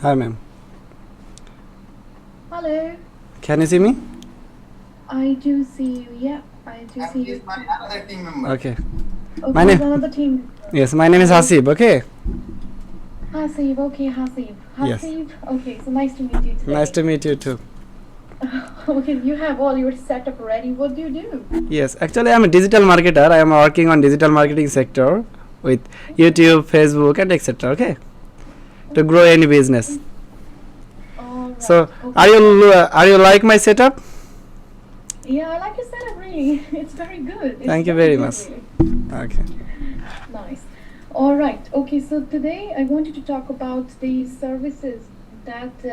Hi, ma'am. Hello. Can you see me? I do see you. Yeah, I do see He you. is my another team member. Okay. Okay, My name- another team. Yes, my name is Hasib. Okay. Hasib. Okay, Hasib. Yes. Hasib. Okay, so nice to meet you today. Nice to meet you too. Okay, you have all your setup ready. What do you do? Yes, actually, I'm a digital marketer. I am working on digital marketing sector with YouTube, Facebook, and etc. Okay, to grow any business. All right. So, okay. are you like my setup? Yeah, I like your setup. Really, it's very good. It's Thank you very good, much. really. Okay. Nice. All right. Okay, so today I wanted to talk about the services that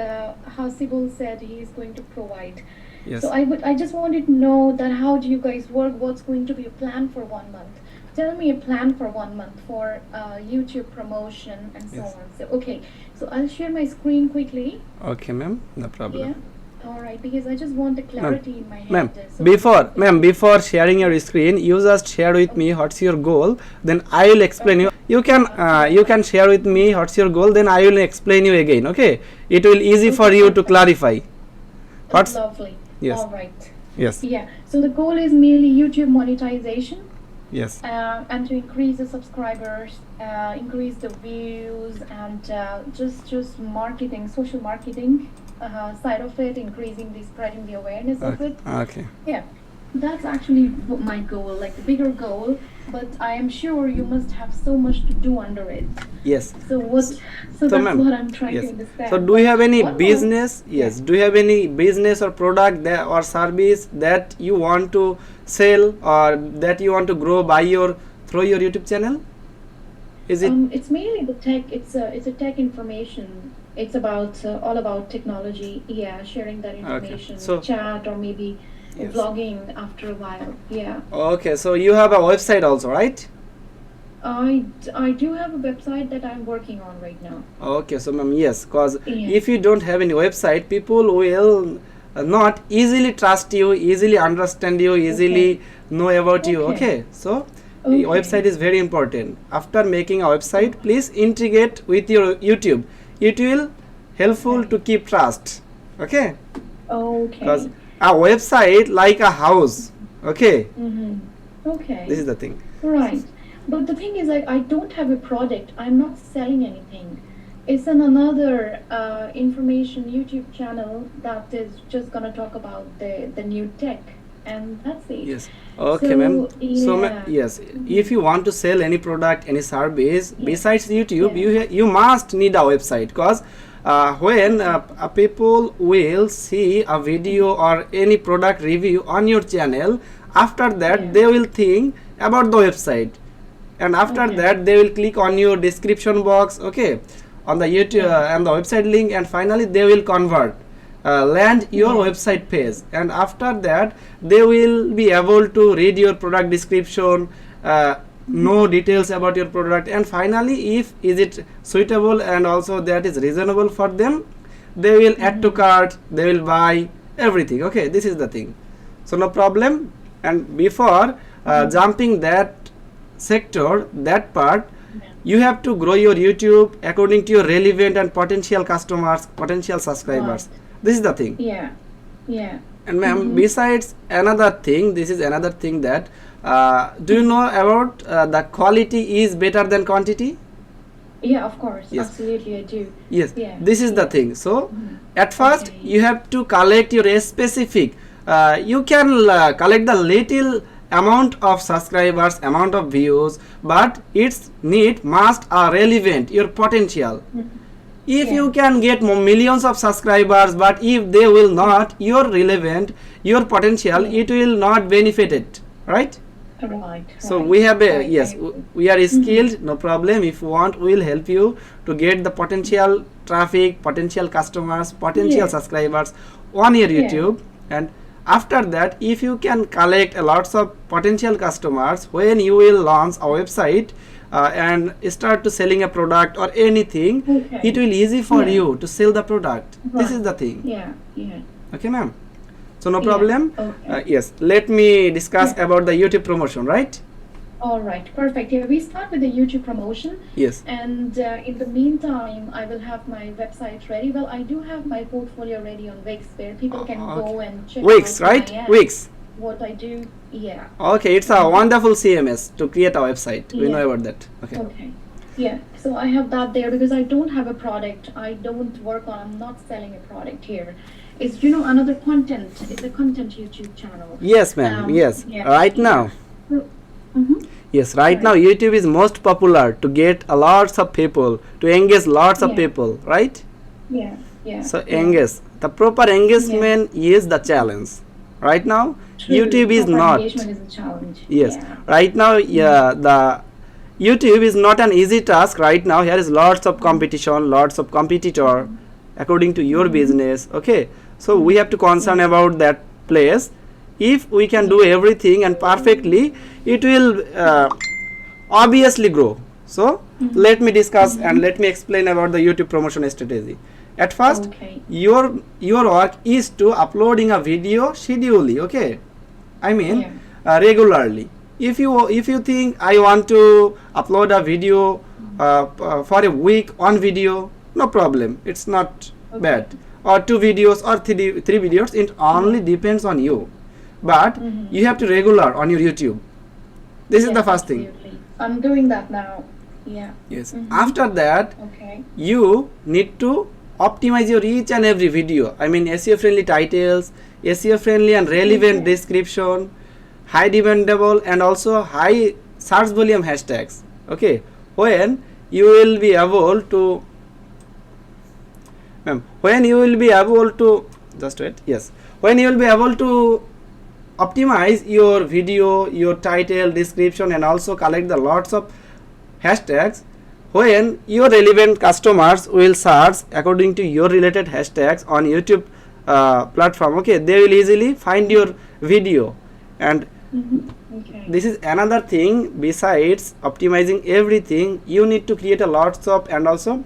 Hasibul said he is going to provide. Yes. So I just wanted to know that how do you guys work? What's going to be a plan for 1 month? Tell me a plan for 1 month for YouTube promotion and so Yes. on. So okay, so I'll share my screen quickly. Okay, ma'am. No problem. Yeah. All right, because I just want the clarity in my head. Ma'am, So before sharing your screen, you just share with me what's your goal. Then I will explain you. You can share with me what's your goal. Then I will explain you again. Okay, it will easy for you to clarify. That's lovely. Yes. All right. Yes. Yeah. So the goal is merely YouTube monetization. Yes. And to increase the subscribers, increase the views, and just marketing, social marketing side of it, increasing the spreading the awareness of it. Okay. Yeah, that's actually my goal, like the bigger goal. But I am sure you must have so much to do under it. Yes. So what? So that's ma'am, what I'm trying yes. to understand. So do you have any One more- business? Yes. Do you have any business or product that, or service that you want to sell or that you want to grow by through your YouTube channel? Is it? It's mainly the tech. It's a tech information. It's about all about technology. Yeah, sharing that information, So- chat or maybe Yes. vlogging after a while. Yeah. Okay. So you have a website also, right? I do have a website that I'm working on right now. Okay. So ma'am, yes, cause Yeah. if you don't have any website, people will not easily trust you, easily understand you, easily know about you. Okay. Okay. So Okay. website is very important. After making a website, please integrate with your YouTube. It will helpful Okay. to keep trust. Okay. Okay. Because a website like a house. Okay. Mm-hmm. Okay. This is the thing. Right. But the thing is, like, I don't have a product. I'm not selling anything. It's another information YouTube channel that is just gonna talk about the new tech, and that's it. Yes. Okay, So, ma'am. So, yeah. yes, if you want to sell any product, any service Yeah. besides YouTube, Yeah. you must need a website because when people will see a video or any product review on your channel, after that Yeah. they will think about the website, and after Okay. that they will click on your description box. Okay, on the YouTube Yeah. and the website link, and finally they will convert. Land your Yeah. website page, and after that they will be able to read your product description, know details about your product, and finally if is it suitable and also that is reasonable for them, they will add to cart, they will buy everything. Okay, this is the thing. So no problem. And before jumping that sector, that part, you have to grow your YouTube according to your relevant and potential customers, potential subscribers. This is the thing. Yeah. Yeah. And ma'am, besides another thing, this is another thing that do you know about the quality is better than quantity? Yeah. Of course. Yes. Absolutely, I do. Yes. Yeah. This is the thing. So at first Okay. you have to collect your specific. You can collect the little amount of subscribers, amount of views, but its need must relevant your potential. If Yeah. you can get millions of subscribers, but if they will not your relevant, your potential, Yeah. it will not benefit it, right? Right. So right, we have a right, yes, I agree. we are skilled, no problem. If you want, we will help you to get the potential traffic, potential customers, potential Yeah. subscribers on your Yeah. YouTube. And after that, if you can collect a lots of potential customers, when you will launch a website and start to selling a product or anything, Okay. it will easy for Yeah. you to sell the product. This Right. is the thing. Yeah. Yeah. Okay, ma'am. So no Yeah, problem. okay. Yes, let me discuss Yeah. about the YouTube promotion, right? All right, perfect. Yeah, we start with the YouTube promotion, Yes. and in the meantime, I will have my website ready. Well, I do have my portfolio ready on Wix, where people can go Okay. and check Wix, out who right? I am, Wix. what I do. Yeah. Okay, it's a wonderful CMS to create a website. We Yeah. know about that. Okay. Okay. Yeah. So I have that there because I don't have a product. I don't work on. I'm not selling a product here. It's another content. It's a content YouTube channel. Yes, ma'am. Yes. Yeah. Right now. Mm-hmm. Yes, right Right. now YouTube is most popular to get a lots of people, to engage lots of Yeah. people, right? Yeah. Yeah. So yeah. engage. The proper engagement is the challenge. Right now, True. YouTube is Proper not. engagement is a challenge. Yes. Yeah. Right now, yeah, the YouTube is not an easy task. Right now, here is lots of competition, lots of competitor, according to your business. Okay. So we have to concern about that place. If we can do everything and perfectly, it will obviously grow. So let me discuss and let me explain about the YouTube promotion strategy. At first, Okay. your work is to uploading a video schedulely. Okay, I mean regularly. If you think I want to upload a video for a week, one video, no problem. It's not bad. Or two videos or three videos. It only depends on you. But you have to regular on your YouTube. This is Yeah, the first thing. absolutely. I'm doing that now. Yeah. Yes. After that, Okay. you need to optimize your each and every video. I mean SEO friendly titles, SEO friendly and relevant Okay. description, high demandable and also high search volume hashtags. Okay, when you will be able to when you will be able to just wait, yes, when you will be able to optimize your video, your title, description and also collect the lots of hashtags, when your relevant customers will search according to your related hashtags on YouTube platform, okay, they will easily find your video. And Okay. this is another thing. Besides optimizing everything, you need to create a lots of and also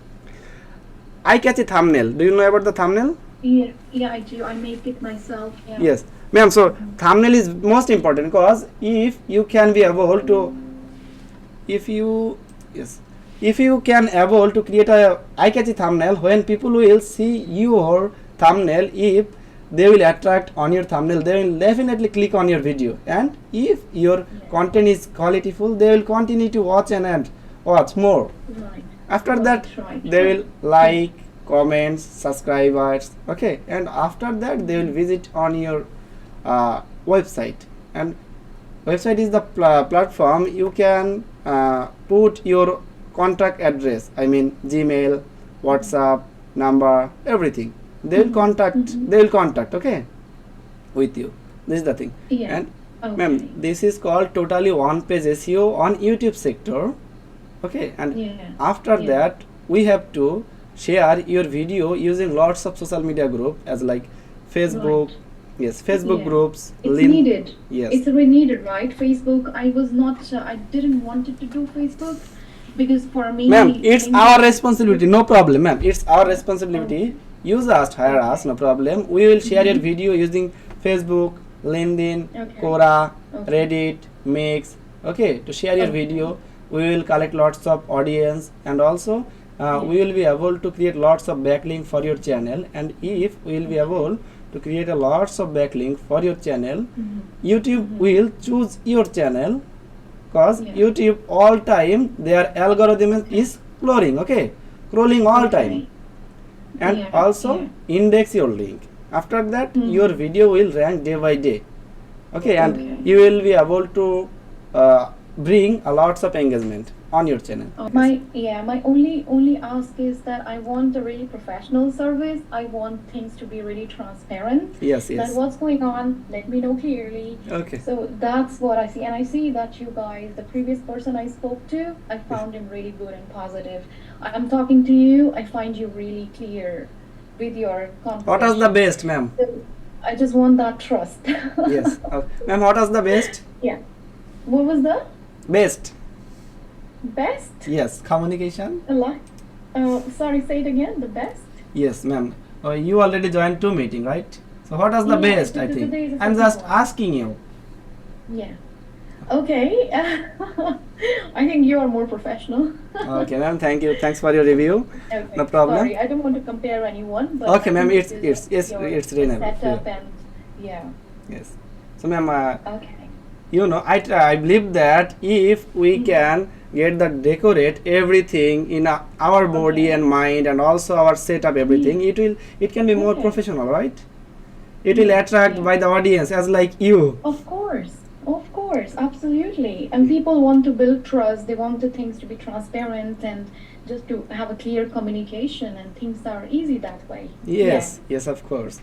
eye-catchy thumbnail. Do you know about the thumbnail? Yeah. Yeah, I do. I make it myself. Yeah. Yes, ma'am. So thumbnail is most important because if you can be able to, if you can able to create a eye-catchy thumbnail, when people will see your thumbnail, if they will attract on your thumbnail, they will definitely click on your video. And if your content is qualityful, they will continue to watch and watch more. Right. After Right, that, right. they will like, comments, subscribers. Okay, and after that, they will visit on your website. And website is the platform you can put your contact address. I mean Gmail, WhatsApp, number, everything. They will contact. They will contact. Okay, with you. This is the thing. Yeah. And Okay. ma'am, this is called totally one-page SEO on YouTube sector. Okay, and Yeah. after Yeah. that we have to share your video using lots of social media group as like Facebook. Right. Yes, Facebook Yeah. groups. It's needed. Yes. It's really needed, right? Facebook. I was not. I didn't wanted to do Facebook because for me, Ma'am, it's things our are- responsibility. No problem, ma'am. It's our responsibility. Use us, hire us, no problem. We will share your video using Facebook, LinkedIn, Okay. Quora, Okay. Reddit, Mix. Okay, to share your Okay. video, we will collect lots of audience and also we will be able to create lots of backlink for your channel. And if we will be able to create a lots of backlink for your channel, YouTube will choose your channel because Yeah. YouTube all time their algorithm is crawling, okay, crawling all time. Okay. And Yeah, also yeah. index your link. After that your video will rank day by day. Okay, and Okay. you will be able to bring a lots of engagement on your channel. My only ask is that I want a really professional service. I want things to be really transparent. Yes, That yes. what's going on, let me know clearly. Okay. So that's what I see, and I see that you guys, the previous person I spoke to, I found him really good and positive. I'm talking to you, I find you really clear with your conversation. What was the best, ma'am? So I just want that trust. Yes. Ma'am, what was the best? Yeah. What was the Best. best? Yes. Communication. A lot. Sorry, say it again. The best. Yes, ma'am. You already joined 2 meeting, right? So what was the Yeah, best? I today is think the I'm second just one. asking you. Yeah. Okay. I think you are more professional. Okay, ma'am. Thank you. Thanks for your review. Okay. No problem. Sorry, I don't want to compare anyone, but Okay, I ma'am. think It's this is it's your it's reasonable. setup Yeah. and yeah. Yes. So, ma'am, Okay. you know, I believe that if we Mhm. can get the decorate everything in our body Okay. and mind, and also our setup everything, it can be more Okay. professional, right? It will Yeah, attract yeah. by the audience as like you. Of course, absolutely. And people want to build trust. They want the things to be transparent and just to have a clear communication, and things are easy that way. Yeah. Yes, yes, of course.